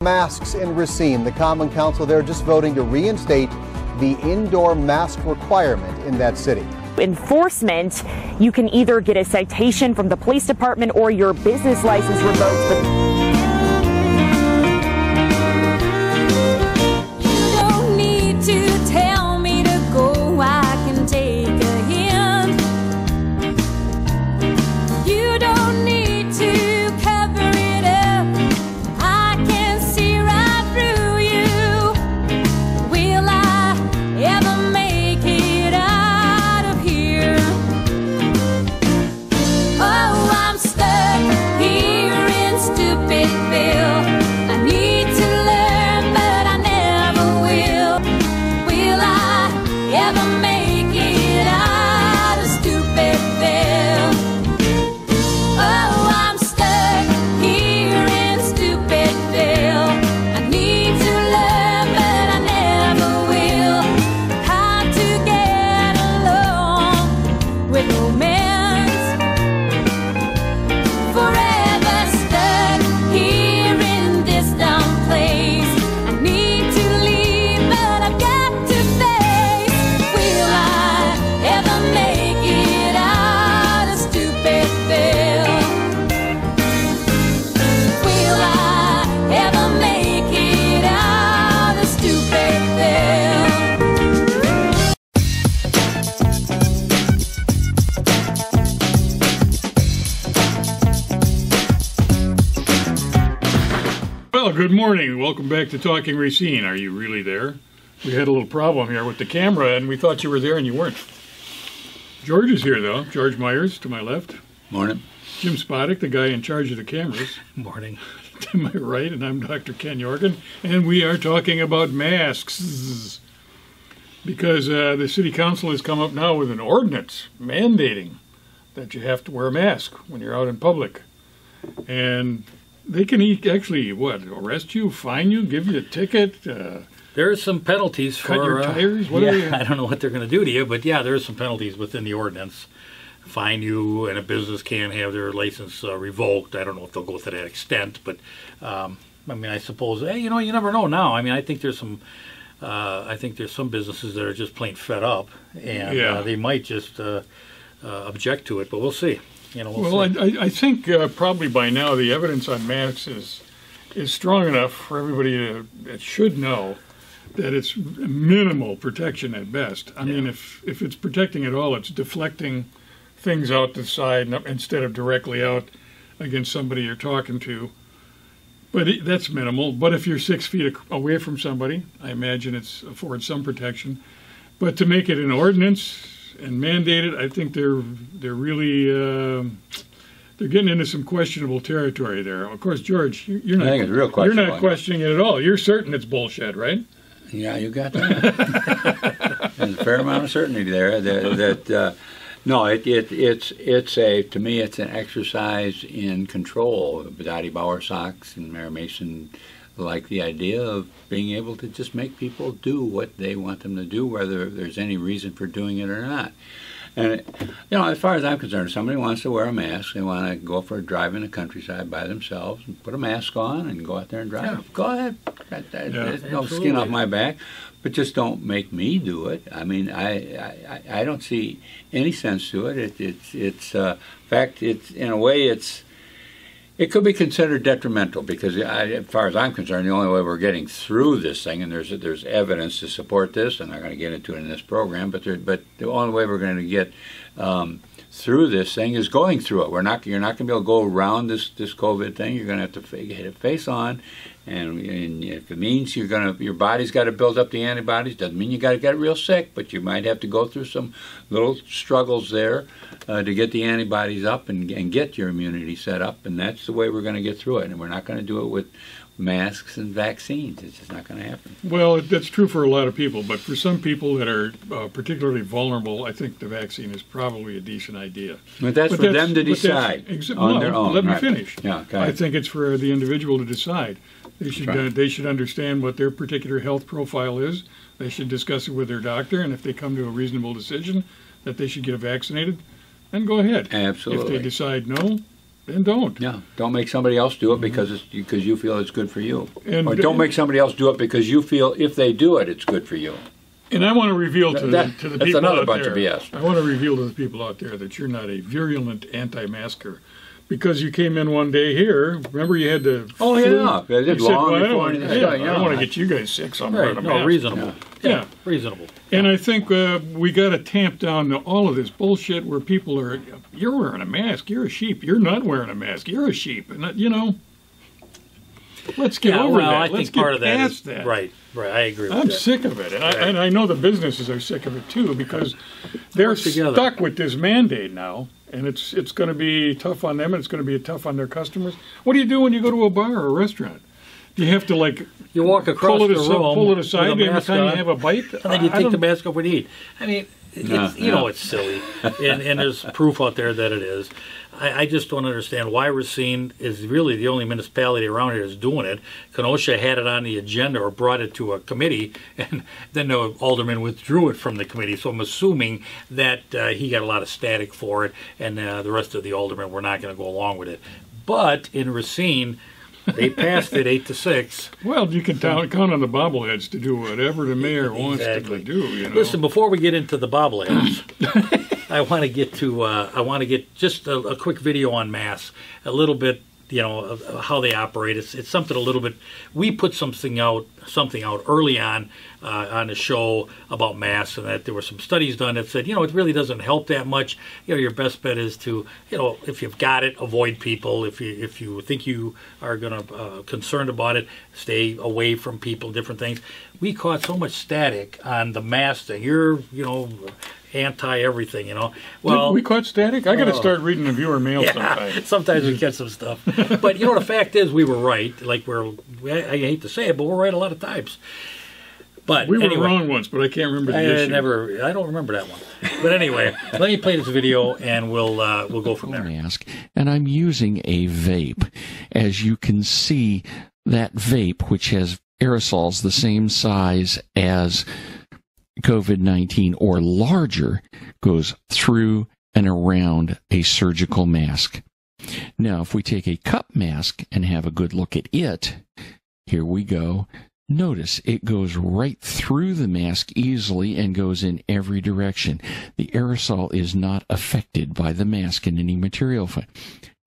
Masks in Racine. The Common Council there just voting to reinstate the indoor mask requirement in that city. Enforcement, you can either get a citation from the police department or your business license revoked. You don't need to tell me to go, I can take a hint. You don't need to cover it up, I can see right through you. Will I ever make it out of here? Oh, I'm stuck here in Stupidville. I need to learn, but I never will. Will I ever make it out of Stupidville? Oh, I'm stuck here in Stupidville. I need to learn, but I never will. How to get along with romance. Forever stuck here in this dumb place. I need to leave, but I've got to face. Will I ever make it out of Stupidville? Will I ever make it out of Stupidville? Well, good morning. Welcome back to Talking Racine. Are you really there? We had a little problem here with the camera, and we thought you were there, and you weren't. George is here, though. George Myers, to my left. Morning. Jim Spodek, the guy in charge of the cameras. Morning. To my right, and I'm Dr. Ken Yorgan, and we are talking about masks. Because the city council has come up now with an ordinance mandating that you have to wear a mask when you're out in public. And they can actually, what, arrest you, fine you, give you a ticket? There are some penalties for... Cut your tires? What are they? I don't know what they're going to do to you, but yeah, there are some penalties within the ordinance. Fine you, and a business can have their license revoked. I don't know if they'll go to that extent, but I mean, I suppose, hey, you know, you never know now. I mean, I think there's some businesses that are just plain fed up, and they might just object to it, but we'll see. You know, Well, see. I think probably by now the evidence on masks is strong enough for everybody that should know that it's minimal protection at best. I mean, if it's protecting at all, it's deflecting things out the side instead of directly out against somebody you're talking to. But that's minimal. But if you're 6 feet away from somebody, I imagine it affords some protection. But to make it an ordinance and mandate it, I think they're really they're getting into some questionable territory there. Of course, George, you're not. I think it's real You're questionable. not questioning it at all. You're certain it's bullshit, right? Yeah, you got that. There's a fair amount of certainty there. No, to me, it's an exercise in control. Dottie Bowersox and Mayor Mason like the idea of being able to just make people do what they want them to do, whether there's any reason for doing it or not. And, you know, as far as I'm concerned, if somebody wants to wear a mask, they want to go for a drive in the countryside by themselves and put a mask on and go out there and drive. Yeah. Go ahead. There's no skin off my back. But just don't make me do it. I mean, I don't see any sense to it. It's in fact, it's in a way, it could be considered detrimental because, as far as I'm concerned, the only way we're getting through this thing, and there's evidence to support this, and I'm not going to get into it in this program, but the only way we're going to get through this thing is going through it. You're not going to be able to go around this COVID thing. You're going to have to hit it face on, and if it means your body's got to build up the antibodies, doesn't mean you got to get real sick, but you might have to go through some little struggles there to get the antibodies up and get your immunity set up, and that's the way we're going to get through it. And we're not going to do it with masks and vaccines. It's just not going to happen. Well, that's true for a lot of people, but for some people that are particularly vulnerable, I think the vaccine is probably a decent idea. But that's for them to decide on their own. Let me right. finish. Yeah, I think it's for the individual to decide. They should understand what their particular health profile is. They should discuss it with their doctor, and if they come to a reasonable decision that they should get vaccinated, then go ahead. Absolutely. If they decide no, then don't. Yeah, don't make somebody else do it because you feel it's good for you. And, or don't make somebody else do it because you feel if they do it, it's good for you. And I want to reveal to the people that's another out bunch there, of BS. I want to reveal to the people out there that you're not a virulent anti-masker. Because you came in one day here, remember you had to... Oh, yeah. I did long I before anything started. I don't want to get you guys sick, so I'm wearing a No, mask. reasonable. Yeah. Reasonable. And I think we got to tamp down all of this bullshit where people are, you're wearing a mask, you're a sheep. You're not wearing a mask, you're a sheep. And, you know, let's get over that. I let's think get part of that past is, that. Right, I agree with I'm that. sick of it. And I know the businesses are sick of it, too, because they're stuck with this mandate now. And it's going to be tough on them, and it's going to be tough on their customers. What do you do when you go to a bar or a restaurant? Do you have to, like, you walk across the room, pull it aside with a every mask time on, you have a bite? and then you take the mask off when you eat. I mean, you know it's silly, and there's proof out there that it is. I just don't understand why Racine is really the only municipality around here that's doing it. Kenosha had it on the agenda or brought it to a committee, and then the alderman withdrew it from the committee. So I'm assuming that he got a lot of static for it, and the rest of the aldermen were not going to go along with it. But in Racine, they passed it 8-6. Well, you can count on the bobbleheads to do whatever the mayor wants them to do. You know? Listen, before we get into the bobbleheads, I want to get just a quick video on masks, a little bit, you know, of how they operate. It's something a little bit. We put something out early on the show about masks, and that there were some studies done that said, you know, it really doesn't help that much. You know, your best bet is to, you know, if you've got it, avoid people. If you think you are going to concerned about it, stay away from people. Different things. We caught so much static on the mask thing. You're, you know, anti-everything, you know. Well, we caught static? I got to start reading the viewer mail sometime. Sometimes we catch some stuff. But, you know, the fact is we were right. Like, I hate to say it, but we're right a lot of times. But we were anyway, wrong once, but I can't remember the issue. I don't remember that one. But anyway, let me play this video, and we'll go from there. Mask, and I'm using a vape. As you can see, that vape, which has aerosols the same size as COVID-19 or larger, goes through and around a surgical mask. Now, if we take a cup mask and have a good look at it, here we go. Notice it goes right through the mask easily and goes in every direction. The aerosol is not affected by the mask in any material.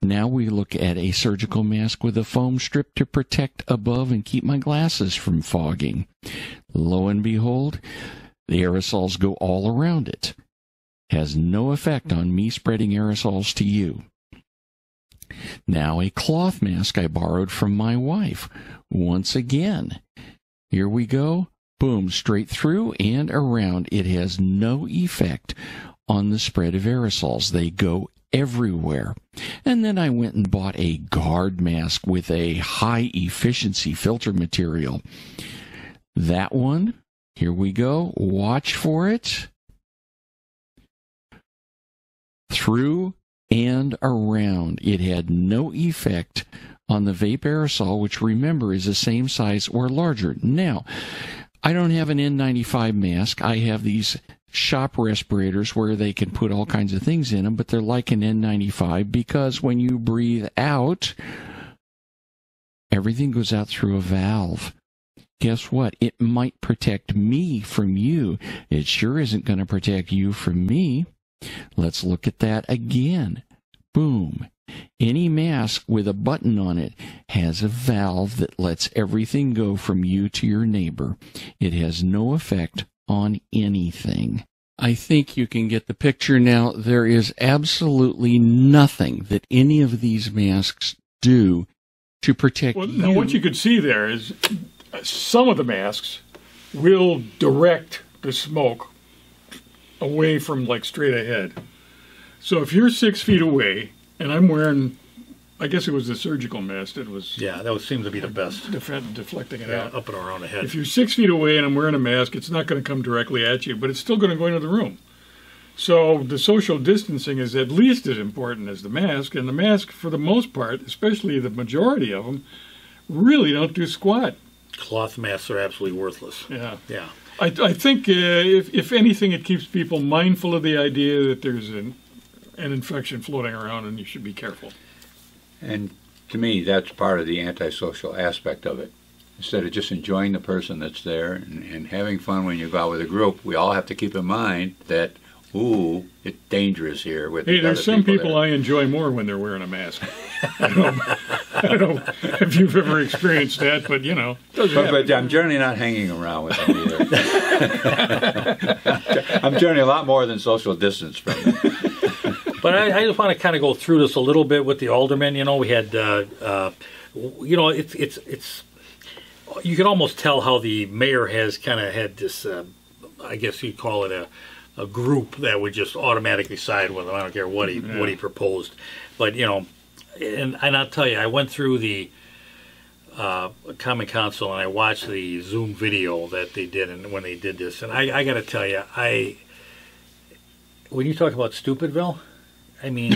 Now we look at a surgical mask with a foam strip to protect above and keep my glasses from fogging. Lo and behold, the aerosols go all around it. Has no effect on me spreading aerosols to you. Now a cloth mask I borrowed from my wife. Once again, here we go. Boom, straight through and around. It has no effect on the spread of aerosols. They go everywhere. And then I went and bought a guard mask with a high efficiency filter material. That one, here we go. Watch for it. Through and around. It had no effect on the vape aerosol, which, remember, is the same size or larger. Now, I don't have an N95 mask. I have these shop respirators where they can put all kinds of things in them, but they're like an N95 because when you breathe out, everything goes out through a valve. Guess what? It might protect me from you. It sure isn't going to protect you from me. Let's look at that again. Boom. Any mask with a button on it has a valve that lets everything go from you to your neighbor. It has no effect on anything. I think you can get the picture now. There is absolutely nothing that any of these masks do to protect you. Now what you could see there is some of the masks will direct the smoke away from, like, straight ahead. So if you're 6 feet away, and I'm wearing, I guess it was the surgical mask that was... Yeah, that would seem to be the best. Deflecting it out. Up and around the head. If you're 6 feet away and I'm wearing a mask, it's not going to come directly at you, but it's still going to go into the room. So the social distancing is at least as important as the mask, and the mask, for the most part, especially the majority of them, really don't do squat. Cloth masks are absolutely worthless. Yeah. Yeah. I think, if anything, it keeps people mindful of the idea that there's an infection floating around and you should be careful. And to me, that's part of the antisocial aspect of it. Instead of just enjoying the person that's there and having fun when you go out with a group, we all have to keep in mind that, ooh, it's dangerous here. Hey, there's some people I enjoy more when they're wearing a mask. I don't know if you've ever experienced that, but you know. But I'm generally not hanging around with them either. I'm generally a lot more than social distance from them. But I just want to kind of go through this a little bit with the aldermen. You know, we had, you know, it's. You can almost tell how the mayor has kind of had this. I guess you'd call it a group that would just automatically side with him. I don't care what he proposed, but you know, and I'll tell you, I went through the Common Council and I watched the Zoom video that they did, and when they did this, and I got to tell you, when you talk about Stupidville, I mean,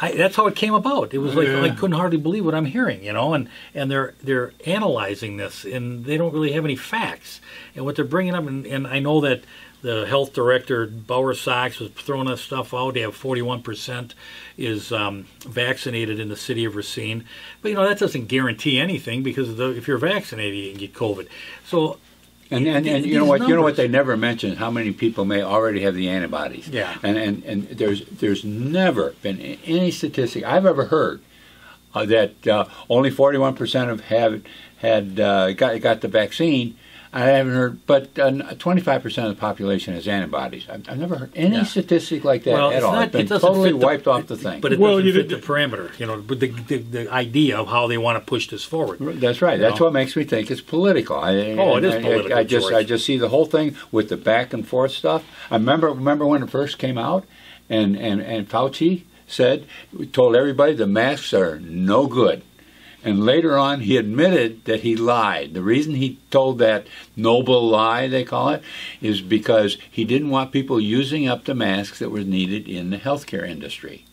that's how it came about. It was like I couldn't hardly believe what I'm hearing, you know. And they're analyzing this, and they don't really have any facts. And what they're bringing up, and I know that the health director Bauer Sox was throwing that stuff out. They have 41% is vaccinated in the city of Racine, but you know that doesn't guarantee anything because if you're vaccinated, you can get COVID. So. And you know what? Numbers. You know what they never mention? How many people may already have the antibodies? Yeah. And there's never been any statistic I've ever heard that only 41% have got the vaccine. I haven't heard, but 25% of the population has antibodies. I've never heard any statistic like that at all. It's been totally wiped off the thing. But it doesn't fit the parameter, you know, the idea of how they want to push this forward. That's right. That's what makes me think it's political. It is political. I just see the whole thing with the back and forth stuff. I remember when it first came out, and Fauci told everybody the masks are no good. And later on, he admitted that he lied. The reason he told that noble lie, they call it, is because he didn't want people using up the masks that were needed in the healthcare industry.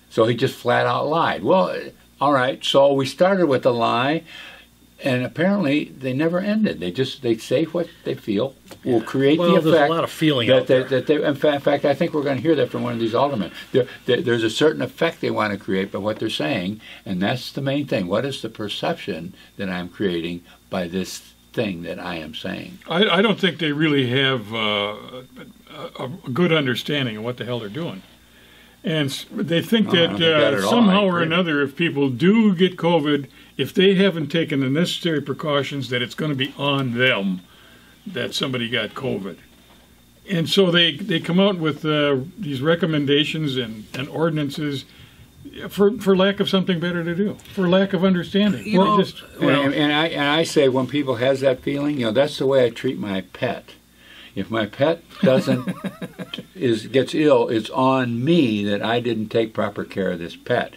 So he just flat out lied. Well, all right, so we started with a lie, and apparently they never ended. They say what they feel will create the effect. There's a lot of feeling out there. In fact, I think we're going to hear that from one of these aldermen. There's a certain effect they want to create by what they're saying, and that's the main thing. What is the perception that I'm creating by this thing that I am saying? I don't think they really have a good understanding of what the hell they're doing. And they think that somehow or another, if people do get COVID, if they haven't taken the necessary precautions, that it's going to be on them that somebody got COVID. And so they come out with these recommendations and ordinances for lack of something better to do, for lack of understanding. And I say when people has that feeling, you know, that's the way I treat my pet. If my pet gets ill, it's on me that I didn't take proper care of this pet.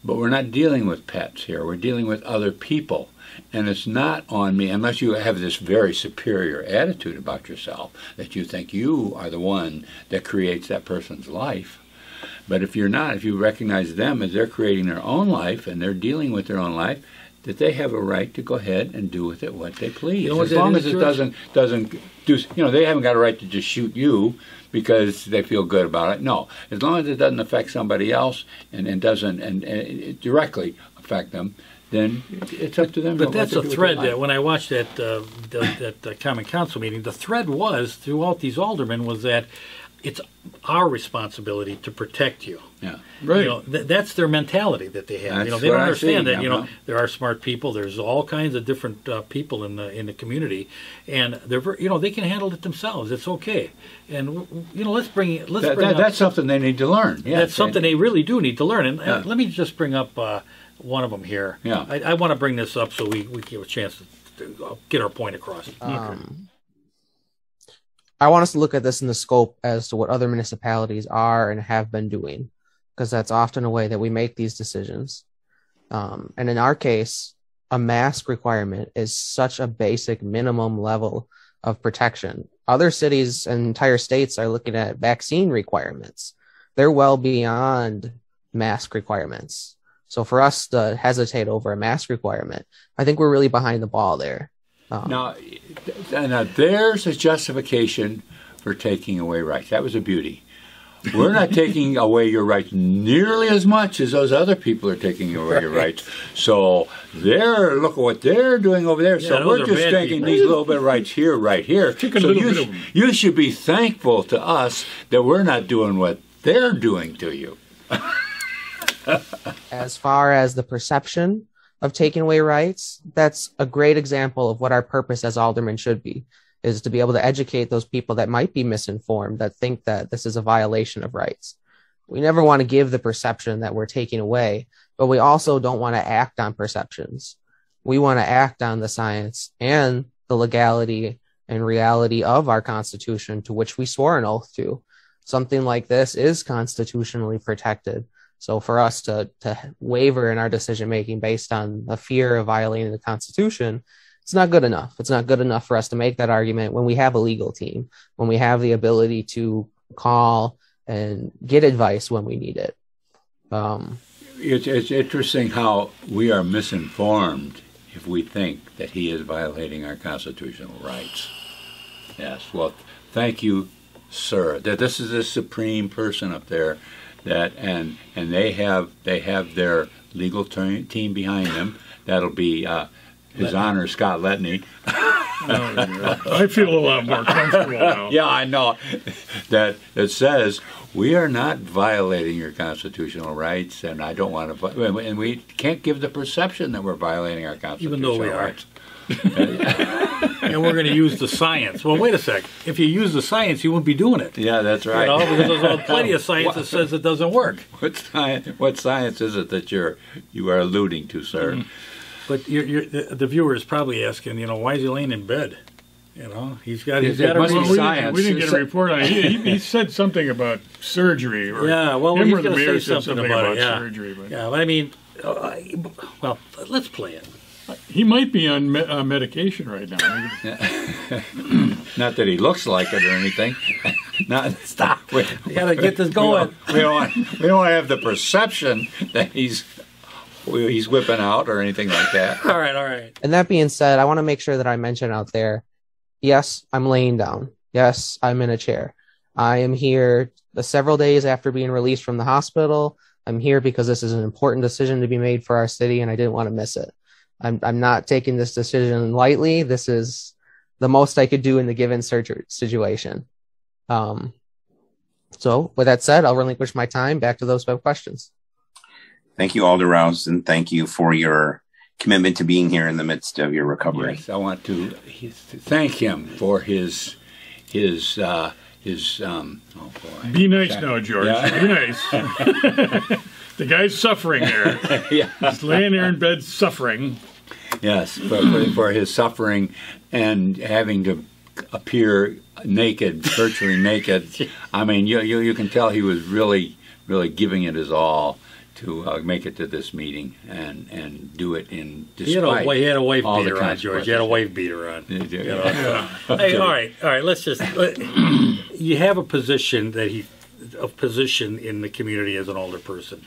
But we're not dealing with pets here. We're dealing with other people. And it's not on me, unless you have this very superior attitude about yourself, that you think you are the one that creates that person's life. But if you're not, if you recognize them as they're creating their own life and they're dealing with their own life, that they have a right to go ahead and do with it what they please. You know, as long as it doesn't do, you know, they haven't got a right to just shoot you because they feel good about it. No, as long as it doesn't affect somebody else and doesn't and directly affect them, then it's up to them. But that's a thread that when I watched that Common Council meeting, the thread was throughout these aldermen was that it's our responsibility to protect you. Yeah, right. You know, that's their mentality that they have. That's you know, they don't understand that. Yeah, you know, there are smart people. There's all kinds of different people in the community, and they're they can handle it themselves. It's okay. And you know, let's bring that's something they need to learn. Yeah, that's something they really do need to learn. And let me just bring up one of them here. Yeah, I want to bring this up so we give a chance to get our point across. I want us to look at this in the scope as to what other municipalities are and have been doing, because that's often a way that we make these decisions. And in our case, a mask requirement is such a basic minimum level of protection. Other cities and entire states are looking at vaccine requirements. They're well beyond mask requirements. So for us to hesitate over a mask requirement, I think we're really behind the ball there. Now, there's a justification for taking away rights. That was a beauty. we're not taking away your rights nearly as much as those other people are taking away your rights. So look at what they're doing over there. So we're just taking these little bit of rights here, right here. So you should be thankful to us that we're not doing what they're doing to you. As far as the perception of taking away rights, that's a great example of what our purpose as aldermen should be, is to be able to educate those people that might be misinformed, that think that this is a violation of rights. We never want to give the perception that we're taking away, but we also don't want to act on perceptions. We want to act on the science and the legality and reality of our Constitution, to which we swore an oath to. Something like this is constitutionally protected. So for us to waver in our decision-making based on a fear of violating the Constitution, it's not good enough. It's not good enough for us to make that argument when we have a legal team, when we have the ability to call and get advice when we need it. It's interesting how we are misinformed if we think that he is violating our constitutional rights. Yes, well, thank you, sir. That this is a supreme person up there, that and they have their legal team behind them. That'll be His Honor Scott Letney. I feel a lot more comfortable now. Yeah, I know. That says we are not violating your constitutional rights, and I don't want to. And we can't give the perception that we're violating our constitutional even though we rights. And we're going to use the science. Well, wait a sec. If you use the science, you wouldn't be doing it. Yeah, that's right. You know, because there's plenty of science that says it doesn't work. What science is it that you are alluding to, sir? Mm-hmm. But the viewer is probably asking, why is he laying in bed? He's got a reason. Science. We didn't get a report on it. He said something about surgery. Or yeah, well, him he's or the going to mayor say said something about surgery. But. Yeah, but I mean, well, let's play it. He might be on medication right now. Not that he looks like it or anything. Stop. We got to get this going. We don't want to have the perception that he's whipping out or anything like that. All right. And that being said, I want to make sure that I mention out there, yes, I'm laying down. Yes, I'm in a chair. I am here several days after being released from the hospital. I'm here because this is an important decision to be made for our city, and I didn't want to miss it. I'm not taking this decision lightly. This is the most I could do in the given situation. So with that said, I'll relinquish my time back to those who have questions. Thank you, Alder Rouse, and thank you for your commitment to being here in the midst of your recovery. Yes, I want to thank him for his oh boy. Be nice now, George. Yeah. Be nice. The guy's suffering there. Yeah. He's laying there in bed suffering. Yes, for his suffering and having to appear naked, virtually naked. I mean, you can tell he was really giving it his all to make it to this meeting and do it in despite he had a wife all beater the on, George. You had a wife beater on. Yeah. Hey, all right. Let's just. You have a position in the community as an older person.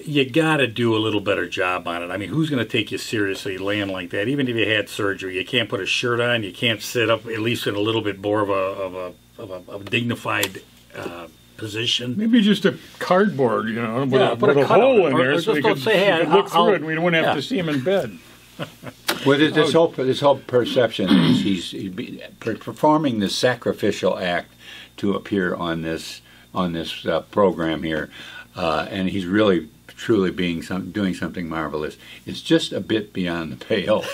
You got to do a little better job on it. I mean, who's going to take you seriously laying like that? Even if you had surgery, you can't put a shirt on. You can't sit up, at least in a little bit more of a dignified position. Maybe just a cardboard, with a hole in there, so we could look through it, and we don't have to see him in bed. Well, this whole perception is he's performing this sacrificial act to appear on this program here, and he's really truly doing something marvelous. It's just a bit beyond the pale.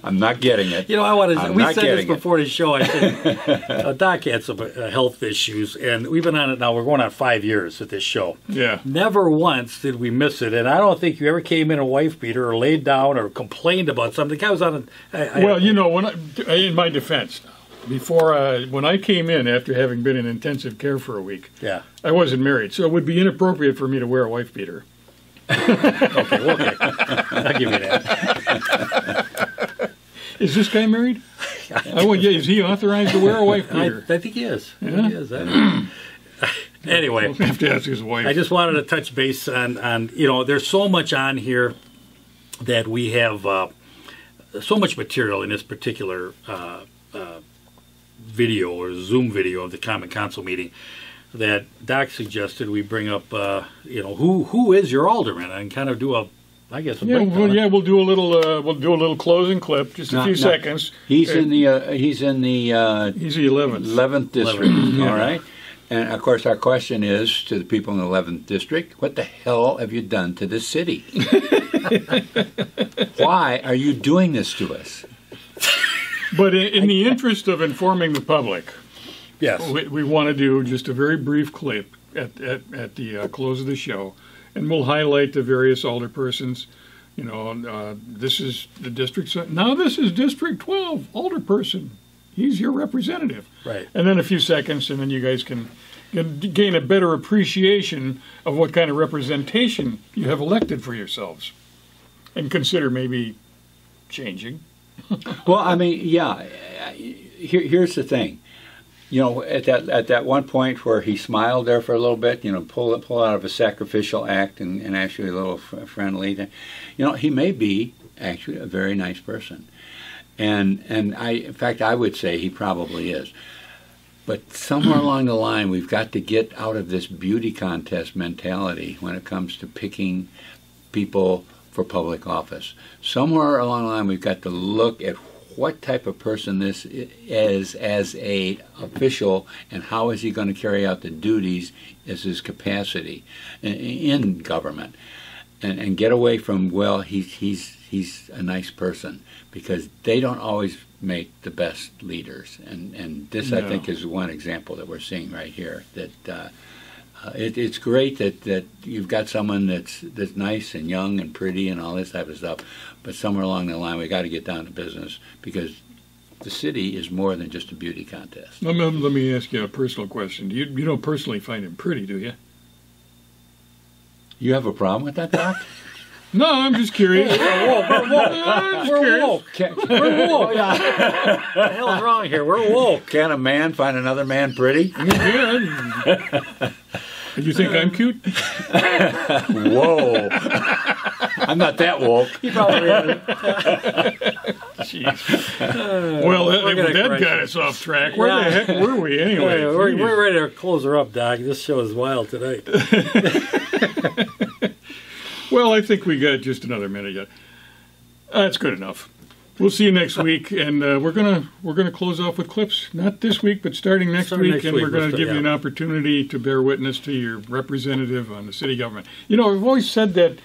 I'm not getting it. We said this before the show. I said Doc had some health issues, and we've been on it now. We're going on 5 years at this show. Yeah. Never once did we miss it, and I don't think you ever came in a wife beater or laid down or complained about something. The guy was on. In my defense. When I came in after having been in intensive care for a week, I wasn't married, so it would be inappropriate for me to wear a wife beater. Okay. I'll give you that. Is this guy married? Is he authorized to wear a wife beater? I think he is. Yeah? He is. Anyway, we'll have to ask his wife. I just wanted to touch base on there's so much on here that we have so much material in this particular video or Zoom video of the Common Council meeting that Doc suggested we bring up, who is your alderman, and kind of do a breakdown. We'll do a little closing clip, just a few seconds. He's in the 11th district. All right. And of course, our question is to the people in the 11th district: what the hell have you done to this city? Why are you doing this to us? But in the interest of informing the public, yes, we want to do just a very brief clip at the close of the show, and we'll highlight the various alderpersons. This is the district. Now this is District 12 alderperson. He's your representative. Right. And then a few seconds, and then you guys can gain a better appreciation of what kind of representation you have elected for yourselves, and consider maybe changing. Well, I mean, yeah. Here's the thing. At that one point where he smiled there for a little bit, pull out of a sacrificial act and actually a little friendly. He may be actually a very nice person, and in fact, I would say he probably is. But somewhere along the line, we've got to get out of this beauty contest mentality when it comes to picking people for public office. Somewhere along the line, we've got to look at what type of person this is as a official, and how is he going to carry out the duties as his capacity in government, and get away from, well, he's a nice person, because they don't always make the best leaders, and this I think is one example that we're seeing right here, that it's great that you've got someone that's nice and young and pretty and all this type of stuff, but somewhere along the line we got to get down to business, because the city is more than just a beauty contest. Let me ask you a personal question. You don't personally find him pretty, do you? You have a problem with that, Doc? No, I'm just curious. We're woke. We're woke. What the hell is wrong here? We're woke. Can a man find another man pretty? Yeah. You think I'm cute? Whoa. I'm not that woke. You probably isn't. Jeez. Well, that got us off track. Where the heck were we anyway? We're ready to close her up, Doc. This show is wild tonight. Well, I think we got just another minute yet. That's good enough. We'll see you next week, and we're gonna close off with clips. Not this week, but starting next week, and we're going to give you an opportunity to bear witness to your representative on the city government. I've always said that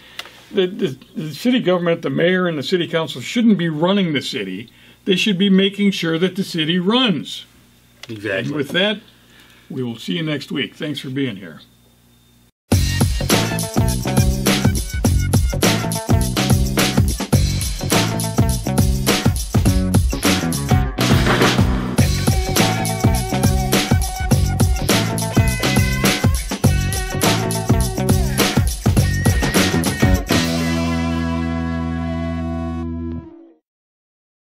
the city government, the mayor and the city council, shouldn't be running the city. They should be making sure that the city runs. Exactly. And with that, we will see you next week. Thanks for being here.